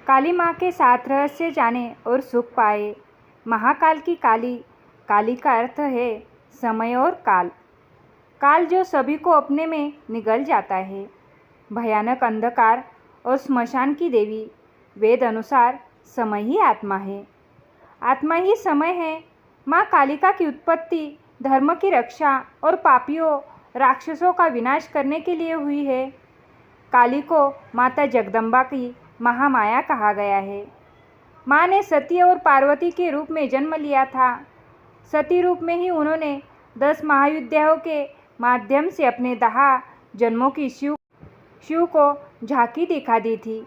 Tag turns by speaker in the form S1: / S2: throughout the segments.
S1: काली माँ के साथ रहस्य जाने और सुख पाए। महाकाल की काली। काली का अर्थ है समय और काल। काल जो सभी को अपने में निगल जाता है। भयानक अंधकार और स्मशान की देवी। वेद अनुसार समय ही आत्मा है। आत्मा ही समय है। माँ कालिका की उत्पत्ति धर्म की रक्षा और पापियों राक्षसों का विनाश करने के लिए हुई है। काली को माता जगदम्बा की महामाया कहा गया है। माँ ने सती और पार्वती के रूप में जन्म लिया था। सती रूप में ही उन्होंने 10 महायुद्धाओं के माध्यम से अपने 10 जन्मों की शिव को झांकी दिखा दी थी।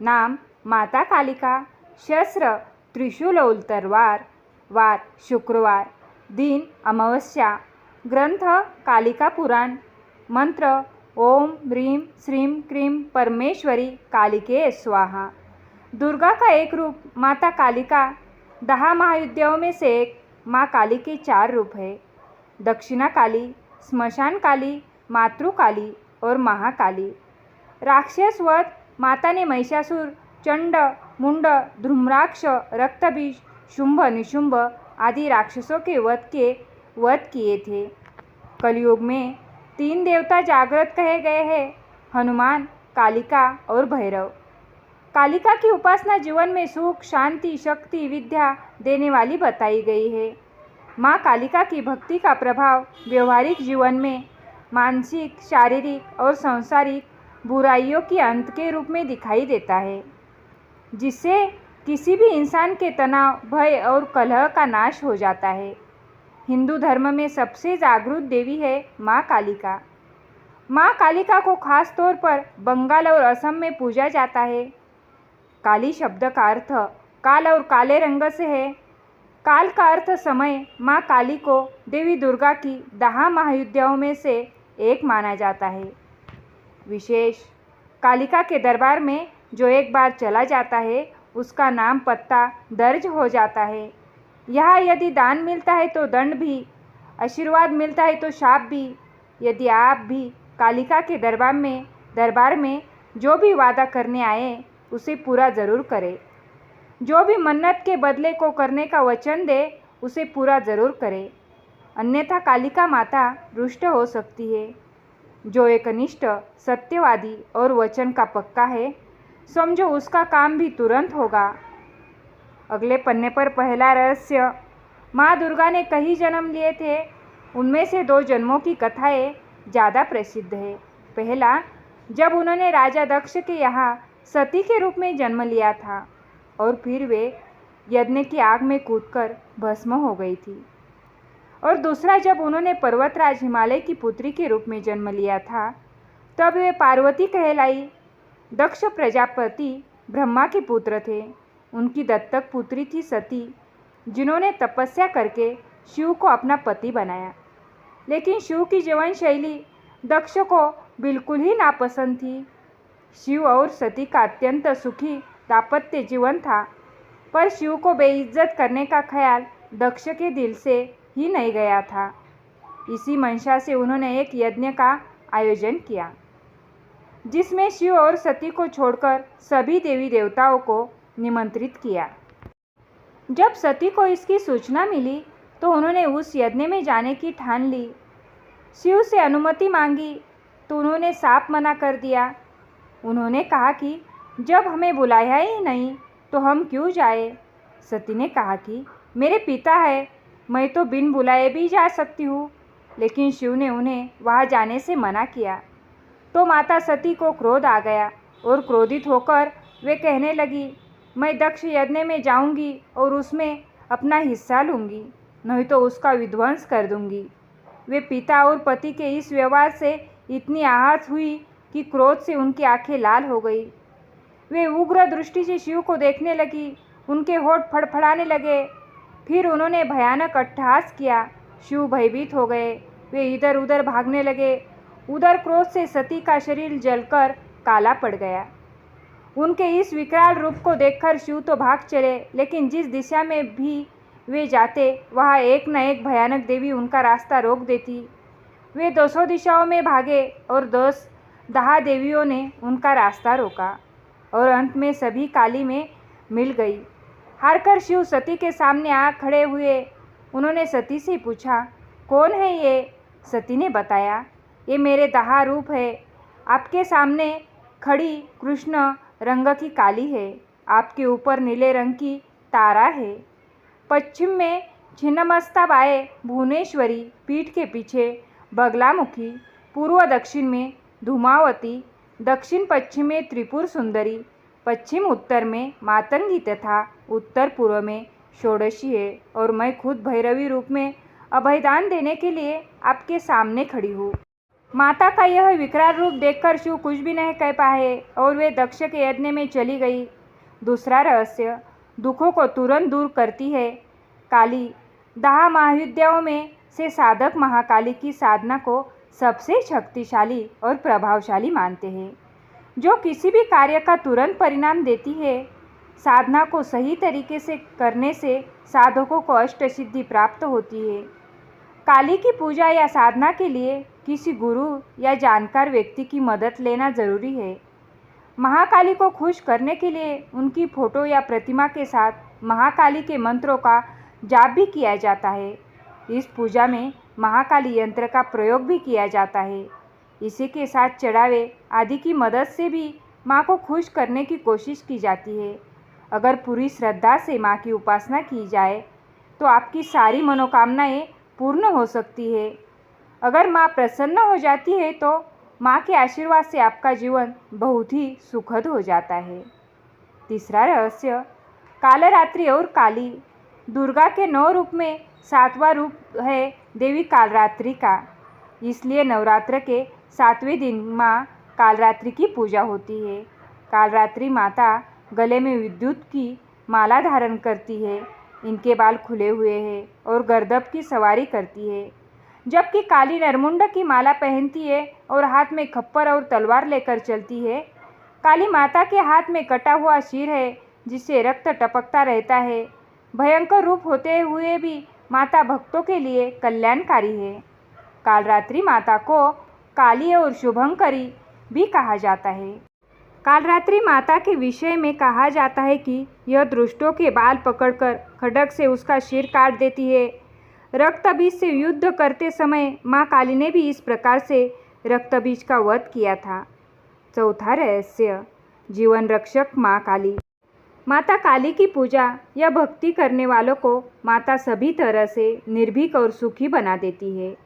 S1: नाम माता कालिका। शस्त्र त्रिशूल और तलवार। वार शुक्रवार। दिन अमावस्या। ग्रंथ कालिका पुराण। मंत्र ओम ह्रीं श्रीं क्रीं परमेश्वरी कालिके स्वाहा। दुर्गा का एक रूप माता कालिका। 10 महायुद्धाओं में से एक। माँ काली के 4 रूप है। दक्षिणा काली, स्मशान काली, मातृ काली और महाकाली। राक्षस वध माता ने महिषासुर, चंड, मुंड, धूम्राक्ष, रक्तबीज, शुंभ निशुंभ आदि राक्षसों के वध किए थे। कलयुग में 3 देवता जागृत कहे गए हैं, हनुमान, कालिका और भैरव। कालिका की उपासना जीवन में सुख, शांति, शक्ति, विद्या देने वाली बताई गई है। माँ कालिका की भक्ति का प्रभाव व्यवहारिक जीवन में मानसिक, शारीरिक और सांसारिक बुराइयों के अंत के रूप में दिखाई देता है, जिससे किसी भी इंसान के तनाव, भय और कलह का नाश हो जाता है। हिंदू धर्म में सबसे जागृत देवी है माँ कालिका। माँ कालिका को खास तौर पर बंगाल और असम में पूजा जाता है। काली शब्द का अर्थ काल और काले रंग से है। काल का अर्थ समय। माँ काली को देवी दुर्गा की 10 महायुद्धाओं में से एक माना जाता है। विशेष कालिका के दरबार में जो एक बार चला जाता है उसका नाम पत्ता दर्ज हो जाता है। यहाँ यदि दान मिलता है तो दंड भी, आशीर्वाद मिलता है तो शाप भी। यदि आप भी कालिका के दरबार में जो भी वादा करने आए उसे पूरा ज़रूर करें। जो भी मन्नत के बदले को करने का वचन दे उसे पूरा ज़रूर करें, अन्यथा कालिका माता रुष्ट हो सकती है। जो एकनिष्ठ, सत्यवादी और वचन का पक्का है, समझो उसका काम भी तुरंत होगा। अगले पन्ने पर पहला रहस्य। माँ दुर्गा ने कई जन्म लिए थे, उनमें से 2 जन्मों की कथाएं ज़्यादा प्रसिद्ध है। पहला, जब उन्होंने राजा दक्ष के यहाँ सती के रूप में जन्म लिया था और फिर वे यज्ञ की आग में कूदकर भस्म हो गई थी। और दूसरा, जब उन्होंने पर्वतराज हिमालय की पुत्री के रूप में जन्म लिया था, तब वे पार्वती कहलाई। दक्ष प्रजापति ब्रह्मा के पुत्र थे। उनकी दत्तक पुत्री थी सती, जिन्होंने तपस्या करके शिव को अपना पति बनाया। लेकिन शिव की जीवन शैली दक्ष को बिल्कुल ही नापसंद थी। शिव और सती का अत्यंत सुखी दाम्पत्य जीवन था, पर शिव को बेइज्जत करने का ख्याल दक्ष के दिल से ही नहीं गया था। इसी मंशा से उन्होंने एक यज्ञ का आयोजन किया, जिसमें शिव और सती को छोड़कर सभी देवी देवताओं को निमंत्रित किया। जब सती को इसकी सूचना मिली तो उन्होंने उस यज्ञ में जाने की ठान ली। शिव से अनुमति मांगी तो उन्होंने साफ मना कर दिया। उन्होंने कहा कि जब हमें बुलाया ही नहीं तो हम क्यों जाए। सती ने कहा कि मेरे पिता है, मैं तो बिन बुलाए भी जा सकती हूँ। लेकिन शिव ने उन्हें वहाँ जाने से मना किया। तो माता सती को क्रोध आ गया और क्रोधित होकर वे कहने लगी, मैं दक्ष यज्ञ में जाऊंगी और उसमें अपना हिस्सा लूंगी, नहीं तो उसका विध्वंस कर दूंगी। वे पिता और पति के इस व्यवहार से इतनी आहत हुई कि क्रोध से उनकी आंखें लाल हो गई। वे उग्र दृष्टि से शिव को देखने लगी। उनके होठ फड़फड़ाने लगे। फिर उन्होंने भयानक अट्टहास किया। शिव भयभीत हो गए। वे इधर उधर भागने लगे। उधर क्रोध से सती का शरीर जलकर काला पड़ गया। उनके इस विकराल रूप को देखकर शिव तो भाग चले, लेकिन जिस दिशा में भी वे जाते वहाँ एक न एक भयानक देवी उनका रास्ता रोक देती। वे 200 दिशाओं में भागे और 10 देवियों ने उनका रास्ता रोका। और अंत में सभी काली में मिल गई। हारकर शिव सती के सामने आ खड़े हुए। उन्होंने सती से पूछा, कौन है ये? सती ने बताया, ये मेरे दाह रूप है। आपके सामने खड़ी कृष्ण रंग की काली है। आपके ऊपर नीले रंग की तारा है। पश्चिम में छिन्नमस्ता बाएं भुवनेश्वरी, पीठ के पीछे बगलामुखी, पूर्व दक्षिण में धूमावती, दक्षिण पश्चिम में त्रिपुर सुंदरी, पश्चिम उत्तर में मातंगी तथा उत्तर पूर्व में षोडशी है। और मैं खुद भैरवी रूप में अभयदान देने के लिए आपके सामने खड़ी हूँ। माता का यह विकराल रूप देखकर शिव कुछ भी नहीं कह पाए और वे दक्ष के यज्ञ में चली गई। दूसरा रहस्य, दुखों को तुरंत दूर करती है काली। 10 महाविद्याओं में से साधक महाकाली की साधना को सबसे शक्तिशाली और प्रभावशाली मानते हैं, जो किसी भी कार्य का तुरंत परिणाम देती है। साधना को सही तरीके से करने से साधकों को अष्टसिद्धि प्राप्त होती है। काली की पूजा या साधना के लिए किसी गुरु या जानकार व्यक्ति की मदद लेना जरूरी है। महाकाली को खुश करने के लिए उनकी फोटो या प्रतिमा के साथ महाकाली के मंत्रों का जाप भी किया जाता है। इस पूजा में महाकाली यंत्र का प्रयोग भी किया जाता है। इसी के साथ चढ़ावे आदि की मदद से भी माँ को खुश करने की कोशिश की जाती है। अगर पूरी श्रद्धा से माँ की उपासना की जाए तो आपकी सारी मनोकामनाएं पूर्ण हो सकती है। अगर माँ प्रसन्न हो जाती है तो माँ के आशीर्वाद से आपका जीवन बहुत ही सुखद हो जाता है। तीसरा रहस्य, कालरात्रि और काली। दुर्गा के 9 रूप में 7वां रूप है देवी कालरात्रि का। इसलिए नवरात्र के 7वें दिन माँ कालरात्रि की पूजा होती है। कालरात्रि माता गले में विद्युत की माला धारण करती है। इनके बाल खुले हुए हैं और गर्दभ की सवारी करती है, जबकि काली नरमुंड की माला पहनती है और हाथ में खप्पर और तलवार लेकर चलती है। काली माता के हाथ में कटा हुआ शीर है जिससे रक्त टपकता रहता है। भयंकर रूप होते हुए भी माता भक्तों के लिए कल्याणकारी है। कालरात्रि माता को काली और शुभंकरी भी कहा जाता है। कालरात्रि माता के विषय में कहा जाता है कि यह दुष्टों के बाल पकड़कर खड्ग से उसका सिर काट देती है। रक्तबीज से युद्ध करते समय माँ काली ने भी इस प्रकार से रक्तबीज का वध किया था। चौथा रहस्य, जीवन रक्षक माँ काली। माता काली की पूजा या भक्ति करने वालों को माता सभी तरह से निर्भीक और सुखी बना देती है।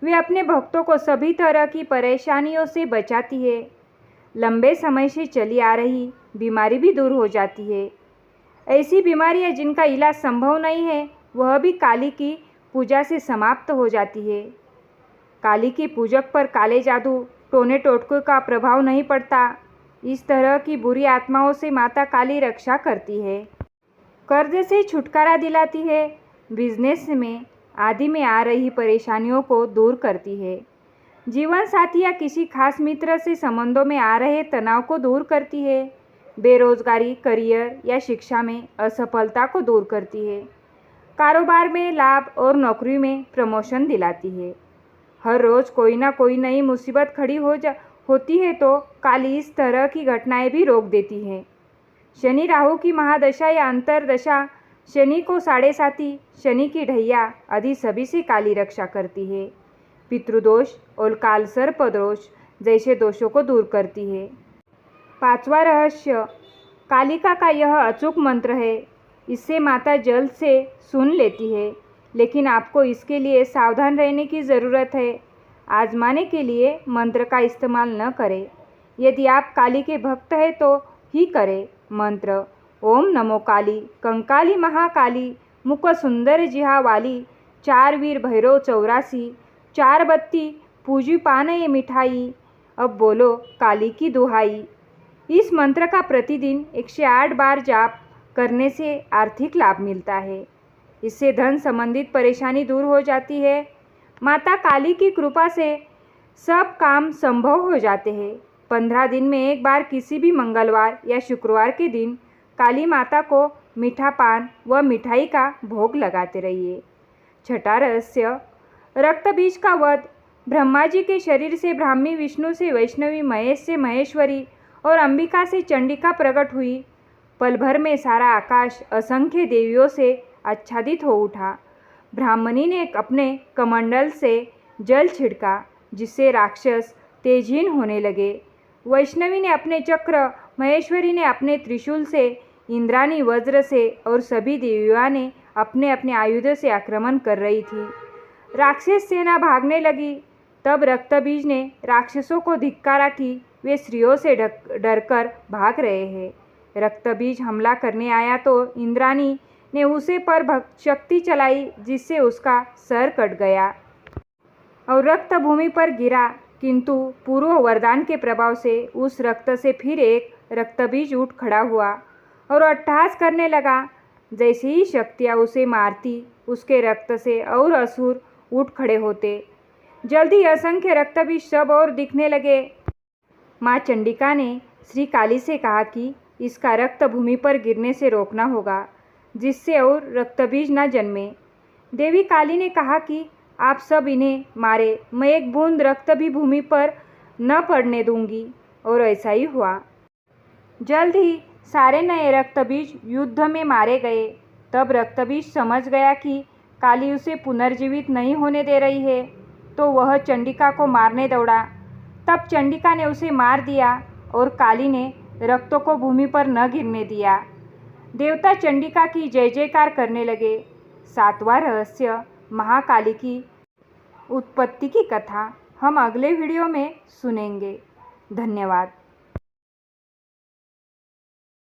S1: वे अपने भक्तों को सभी तरह की परेशानियों से बचाती है। लंबे समय से चली आ रही बीमारी भी दूर हो जाती है। ऐसी बीमारियां जिनका इलाज संभव नहीं है वह भी काली की पूजा से समाप्त हो जाती है। काली के पूजक पर काले जादू, टोने टोटकों का प्रभाव नहीं पड़ता। इस तरह की बुरी आत्माओं से माता काली रक्षा करती है, कर्ज से छुटकारा दिलाती है, बिजनेस में आदि में आ रही परेशानियों को दूर करती है, जीवन साथी या किसी खास मित्र से संबंधों में आ रहे तनाव को दूर करती है, बेरोजगारी, करियर या शिक्षा में असफलता को दूर करती है, कारोबार में लाभ और नौकरी में प्रमोशन दिलाती है। हर रोज़ कोई ना कोई नई मुसीबत खड़ी होती है तो काली इस तरह की घटनाएं भी रोक देती है। शनि राहु की महादशा या अंतरदशा, शनि को 7.5, शनि की ढैया आदि सभी से काली रक्षा करती है। पितृदोष और काल सर्प दोष जैसे दोषों को दूर करती है। 5वां रहस्य, कालिका का यह अचूक मंत्र है। इससे माता जल्द से सुन लेती है, लेकिन आपको इसके लिए सावधान रहने की ज़रूरत है। आजमाने के लिए मंत्र का इस्तेमाल न करें। यदि आप काली के भक्त हैं तो ही करें। मंत्र: ओम नमो काली, कंकाली महाकाली, मुख सुंदर जिहा वाली, 4 वीर भैरव 84, 4 बत्ती पूजी पान ये मिठाई, अब बोलो काली की दुहाई। इस मंत्र का प्रतिदिन 108 बार जाप करने से आर्थिक लाभ मिलता है। इससे धन संबंधित परेशानी दूर हो जाती है। माता काली की कृपा से सब काम संभव हो जाते हैं। 15 दिन में एक बार किसी भी मंगलवार या शुक्रवार के दिन काली माता को मीठा पान व मिठाई का भोग लगाते रहिए। 6ठा रहस्य, रक्तबीज का वध। ब्रह्मा जी के शरीर से ब्राह्मी, विष्णु से वैष्णवी, महेश से महेश्वरी और अंबिका से चंडिका प्रकट हुई। पल भर में सारा आकाश असंख्य देवियों से आच्छादित हो उठा। ब्राह्मणी ने अपने कमंडल से जल छिड़का, जिससे राक्षस तेजहीन होने लगे। वैष्णवी ने अपने चक्र, महेश्वरी ने अपने त्रिशूल से, इंद्राणी वज्र से और सभी देवियों ने अपने अपने आयुधों से आक्रमण कर रही थी। राक्षस सेना भागने लगी। तब रक्तबीज ने राक्षसों को धिक्कारा कि वे स्त्रियों से डरकर भाग रहे हैं। रक्तबीज हमला करने आया तो इंद्राणी ने उसे पर शक्ति चलाई, जिससे उसका सर कट गया और रक्त भूमि पर गिरा। किंतु पूर्व वरदान के प्रभाव से उस रक्त से फिर एक रक्तबीज उठ खड़ा हुआ और अट्टहास करने लगा। जैसे ही शक्तियाँ उसे मारती, उसके रक्त से और असुर उठ खड़े होते। जल्दी असंख्य रक्तबीज सब और दिखने लगे। माँ चंडिका ने श्री काली से कहा कि इसका रक्त भूमि पर गिरने से रोकना होगा, जिससे और रक्तबीज न जन्मे। देवी काली ने कहा कि आप सब इन्हें मारे, मैं एक बूंद रक्त भी भूमि पर न पड़ने दूंगी। और ऐसा ही हुआ। जल्द ही सारे नए रक्तबीज युद्ध में मारे गए। तब रक्तबीज समझ गया कि काली उसे पुनर्जीवित नहीं होने दे रही है, तो वह चंडिका को मारने दौड़ा। तब चंडिका ने उसे मार दिया और काली ने रक्तों को भूमि पर न गिरने दिया। देवता चंडिका की जय जयकार करने लगे। 7वां रहस्य, महाकाली की उत्पत्ति की कथा, हम अगले वीडियो में सुनेंगे। धन्यवाद।